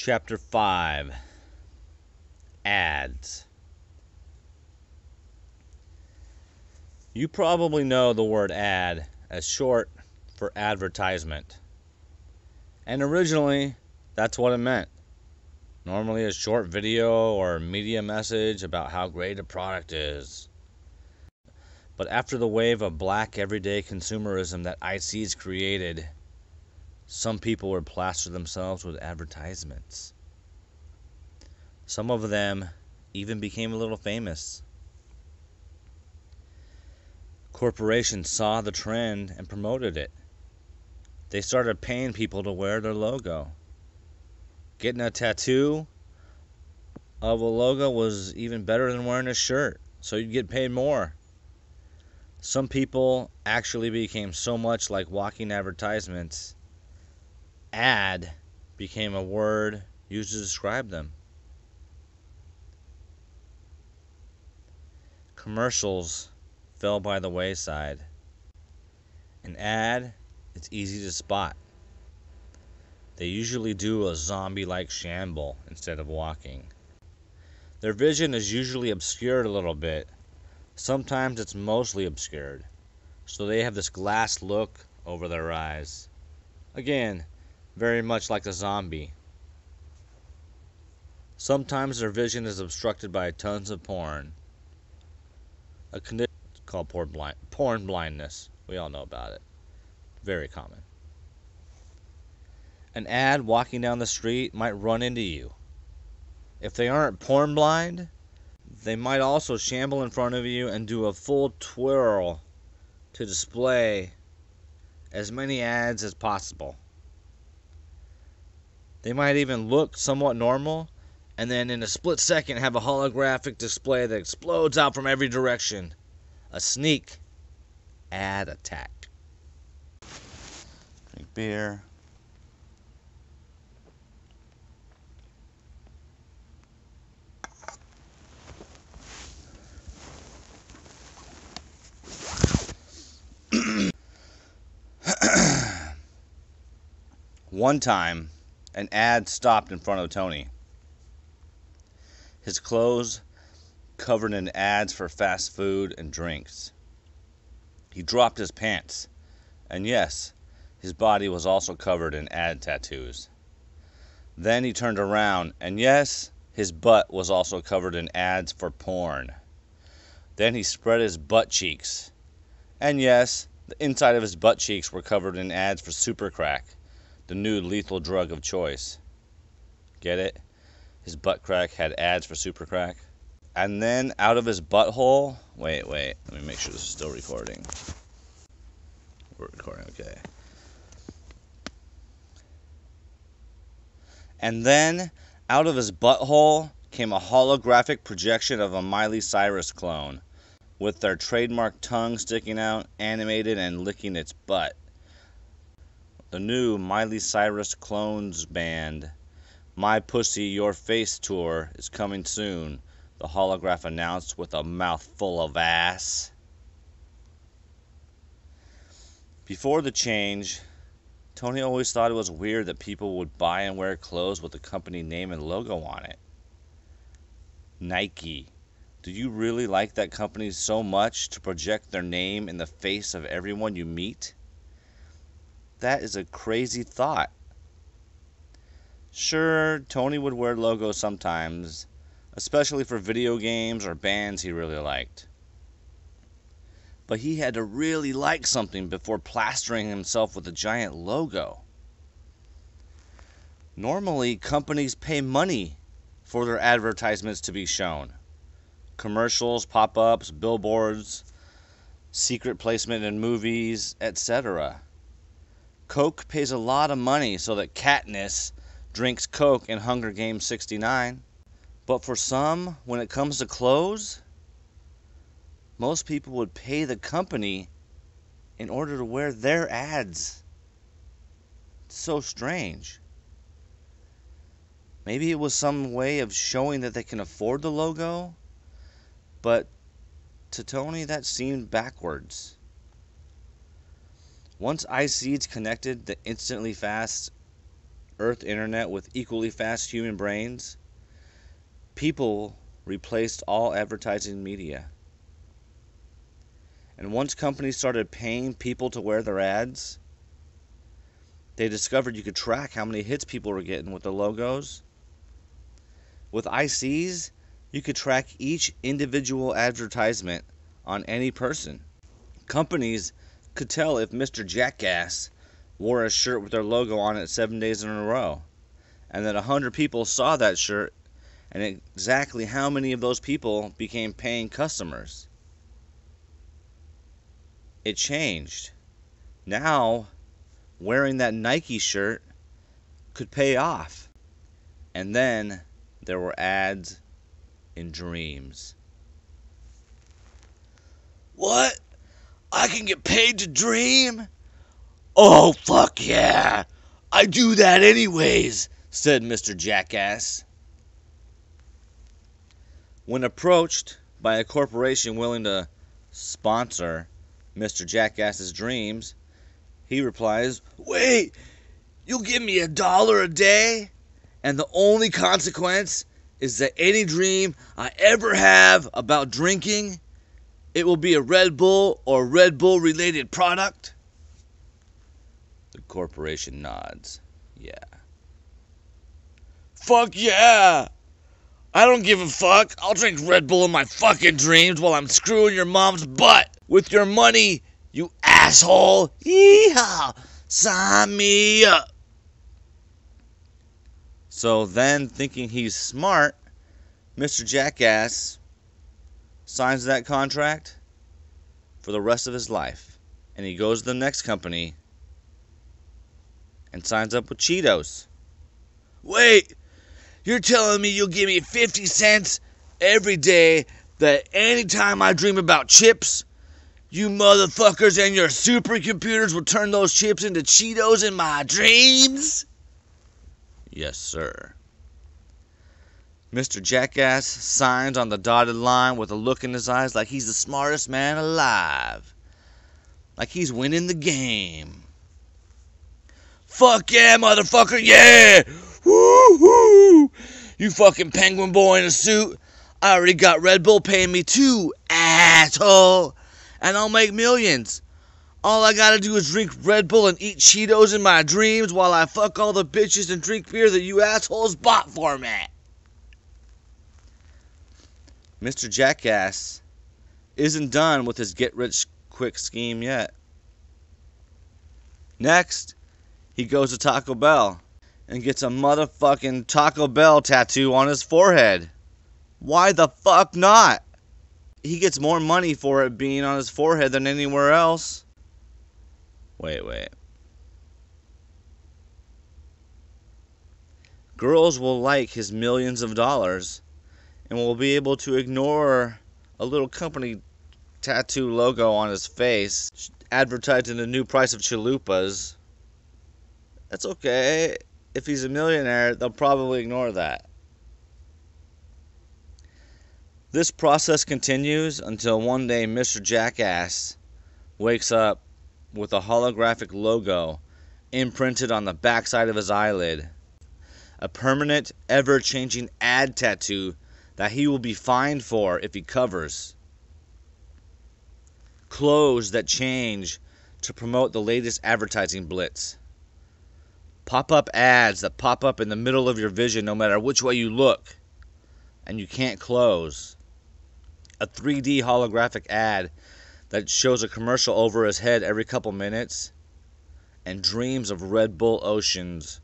Chapter 5 Ads. You probably know the word ad as short for advertisement. And originally, that's what it meant. Normally a short video or media message about how great a product is. But after the wave of black everyday consumerism that IC's created, some people would plaster themselves with advertisements. Some of them even became a little famous. Corporations saw the trend and promoted it. They started paying people to wear their logo. Getting a tattoo of a logo was even better than wearing a shirt, so you'd get paid more. Some people actually became so much like walking advertisements. Ad became a word used to describe them. Commercials fell by the wayside. An ad, it's easy to spot. They usually do a zombie-like shamble instead of walking. Their vision is usually obscured a little bit. Sometimes it's mostly obscured, so they have this glass look over their eyes. Again, very much like a zombie. Sometimes their vision is obstructed by tons of porn. A condition called porn blindness. We all know about it. Very common. An ad walking down the street might run into you. If they aren't porn blind, they might also shamble in front of you and do a full twirl to display as many ads as possible. They might even look somewhat normal and then in a split second have a holographic display that explodes out from every direction. A sneak ad attack. Drink beer. One time, an ad stopped in front of Tony. His clothes covered in ads for fast food and drinks. He dropped his pants, and yes, his body was also covered in ad tattoos. Then he turned around, and yes, his butt was also covered in ads for porn. Then he spread his butt cheeks, and yes, the inside of his butt cheeks were covered in ads for Super Crack, the new lethal drug of choice. Get it? His butt crack had ads for Super Crack. And then out of his butthole... Wait. Let me make sure this is still recording. We're recording, okay. And then out of his butthole came a holographic projection of a Miley Cyrus clone, with their trademark tongue sticking out, animated and licking its butt. The new Miley Cyrus Clones band, My Pussy Your Face tour, is coming soon, the holograph announced with a mouthful of ass. Before the change, Tony always thought it was weird that people would buy and wear clothes with the company name and logo on it. Nike. Do you really like that company so much to project their name in the face of everyone you meet? That is a crazy thought. Sure, Tony would wear logos sometimes, especially for video games or bands he really liked. But he had to really like something before plastering himself with a giant logo. Normally, companies pay money for their advertisements to be shown. Commercials, pop-ups, billboards, secret placement in movies, etc. Coke pays a lot of money so that Katniss drinks Coke in Hunger Games 69. But for some, when it comes to clothes, most people would pay the company in order to wear their ads. It's so strange. Maybe it was some way of showing that they can afford the logo, but to Tony that seemed backwards. Once iSeeds connected the instantly fast Earth internet with equally fast human brains, people replaced all advertising media. And once companies started paying people to wear their ads, they discovered you could track how many hits people were getting with the logos. With ICs, you could track each individual advertisement on any person. Companies could tell if Mr. Jackass wore a shirt with their logo on it 7 days in a row, and that 100 people saw that shirt, and exactly how many of those people became paying customers. It changed. Now, wearing that Nike shirt could pay off. And then there were ads in dreams. What? I can get paid to dream? Oh, fuck yeah! I do that anyways, said Mr. Jackass. When approached by a corporation willing to sponsor Mr. Jackass's dreams, he replies, "Wait, you'll give me $1 a day? And the only consequence is that any dream I ever have about drinking, it will be a Red Bull or Red Bull related product?" The corporation nods. Yeah. Fuck yeah! I don't give a fuck. I'll drink Red Bull in my fucking dreams while I'm screwing your mom's butt with your money, you asshole. Yeehaw! Sign me up. So then, thinking he's smart, Mr. Jackass signs that contract for the rest of his life. And he goes to the next company and signs up with Cheetos. Wait, you're telling me you'll give me 50 cents every day that anytime I dream about chips, you motherfuckers and your supercomputers will turn those chips into Cheetos in my dreams? Yes, sir. Mr. Jackass signs on the dotted line with a look in his eyes like he's the smartest man alive. Like he's winning the game. Fuck yeah, motherfucker, yeah! Woo-hoo! You fucking penguin boy in a suit. I already got Red Bull paying me too, asshole. And I'll make millions. All I gotta do is drink Red Bull and eat Cheetos in my dreams while I fuck all the bitches and drink beer that you assholes bought for me. Mr. Jackass isn't done with his get-rich-quick scheme yet. Next, he goes to Taco Bell and gets a motherfucking Taco Bell tattoo on his forehead. Why the fuck not? He gets more money for it being on his forehead than anywhere else. Wait. Girls will like his millions of dollars and will be able to ignore a little company tattoo logo on his face advertising the new price of chalupas. That's okay. If he's a millionaire, they'll probably ignore that. This process continues until one day Mr. Jackass wakes up with a holographic logo imprinted on the backside of his eyelid. A permanent, ever-changing ad tattoo that he will be fined for if he covers. Clothes that change to promote the latest advertising blitz. Pop-up ads that pop up in the middle of your vision no matter which way you look, and you can't close. A 3D holographic ad that shows a commercial over his head every couple minutes, and dreams of Red Bull oceans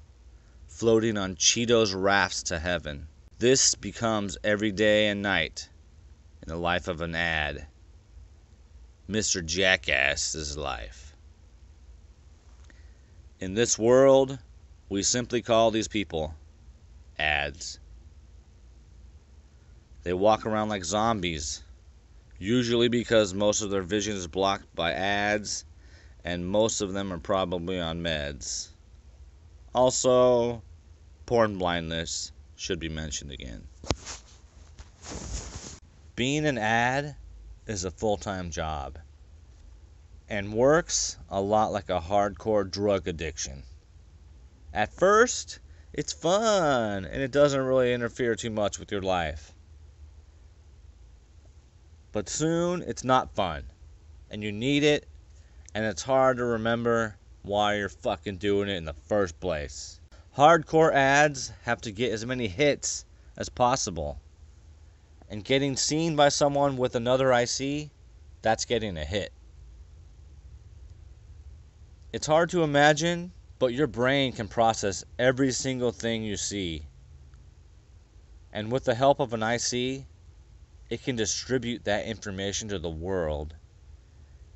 floating on Cheetos rafts to heaven. This becomes every day and night in the life of an ad. Mr. Jackass's life. In this world, we simply call these people ads. They walk around like zombies, usually because most of their vision is blocked by ads, and most of them are probably on meds. Also, porn blindness should be mentioned again. Being an ad is a full-time job and works a lot like a hardcore drug addiction. At first, it's fun and it doesn't really interfere too much with your life. But soon, it's not fun and you need it, and it's hard to remember why you're fucking doing it in the first place. Hardcore ads have to get as many hits as possible. And getting seen by someone with another IC, that's getting a hit. It's hard to imagine, but your brain can process every single thing you see. And with the help of an IC, it can distribute that information to the world,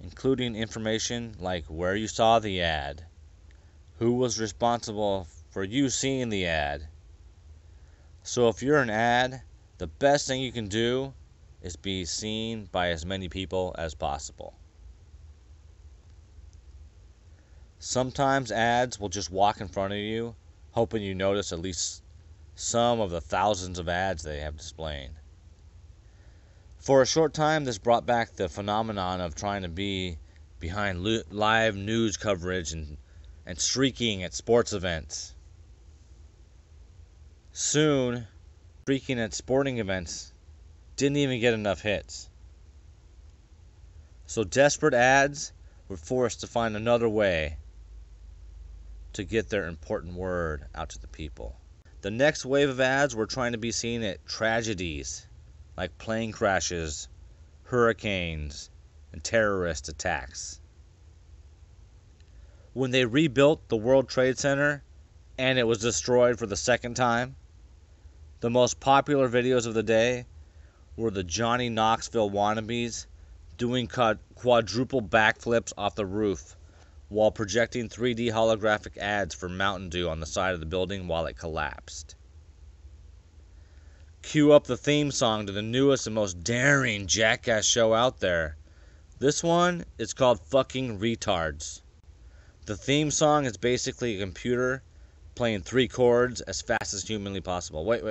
including information like where you saw the ad, who was responsible for you seeing the ad. So if you're an ad, the best thing you can do is be seen by as many people as possible. Sometimes ads will just walk in front of you, hoping you notice at least some of the thousands of ads they have displaying. For a short time, this brought back the phenomenon of trying to be behind live news coverage and streaking at sports events. Soon, streaking at sporting events didn't even get enough hits. So desperate ads were forced to find another way to get their important word out to the people. The next wave of ads were trying to be seen at tragedies like plane crashes, hurricanes, and terrorist attacks. When they rebuilt the World Trade Center and it was destroyed for the second time, the most popular videos of the day were the Johnny Knoxville wannabes doing quadruple backflips off the roof while projecting 3D holographic ads for Mountain Dew on the side of the building while it collapsed. Cue up the theme song to the newest and most daring jackass show out there. This one is called Fucking Retards. The theme song is basically a computer playing 3 chords as fast as humanly possible. Wait.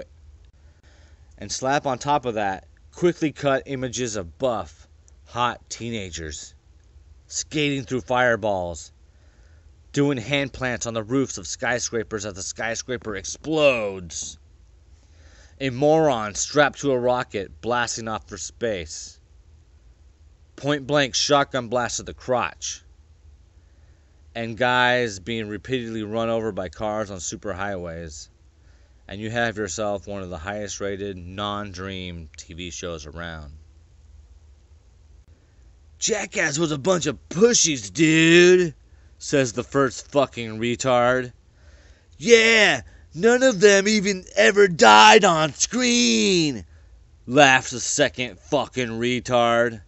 And slap on top of that quickly cut images of buff, hot teenagers skating through fireballs, doing hand plants on the roofs of skyscrapers as the skyscraper explodes. A moron strapped to a rocket blasting off for space. Point blank shotgun blast to the crotch. And guys being repeatedly run over by cars on superhighways. And you have yourself one of the highest rated non-dream TV shows around. Jackass was a bunch of pussies, dude, says the first fucking retard. Yeah, none of them even ever died on screen, laughs the second fucking retard.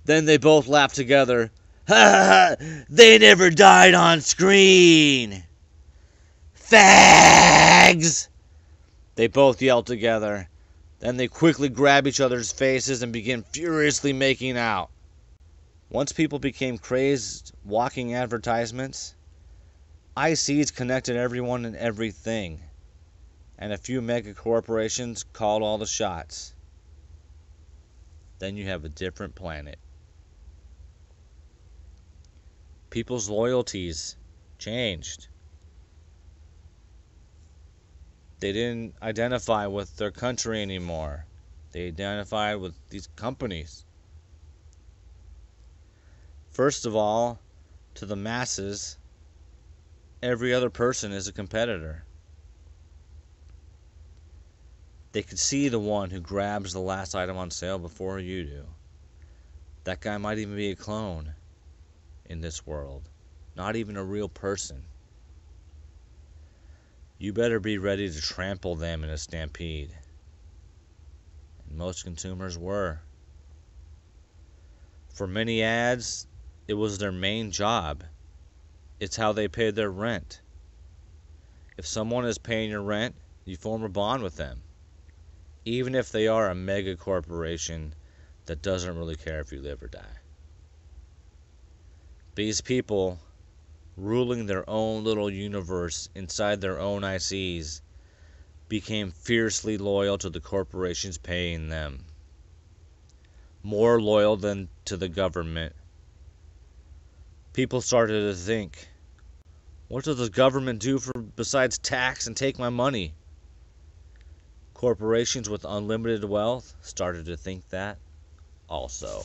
Then they both laugh together. Ha ha ha, they never died on screen. Fags! They both yell together. Then they quickly grab each other's faces and begin furiously making out. Once people became crazed walking advertisements, ICs connected everyone and everything, and a few mega corporations called all the shots. Then you have a different planet. People's loyalties changed. They didn't identify with their country anymore. They identified with these companies. First of all, to the masses, every other person is a competitor. They could see the one who grabs the last item on sale before you do. That guy might even be a clone in this world, not even a real person. You better be ready to trample them in a stampede. And most consumers were. For many ads, it was their main job. It's how they paid their rent. If someone is paying your rent, you form a bond with them, even if they are a mega corporation that doesn't really care if you live or die. These people, ruling their own little universe inside their own ICs, became fiercely loyal to the corporations paying them. More loyal than to the government. People started to think, What does the government do for besides tax and take my money? Corporations with unlimited wealth started to think that also.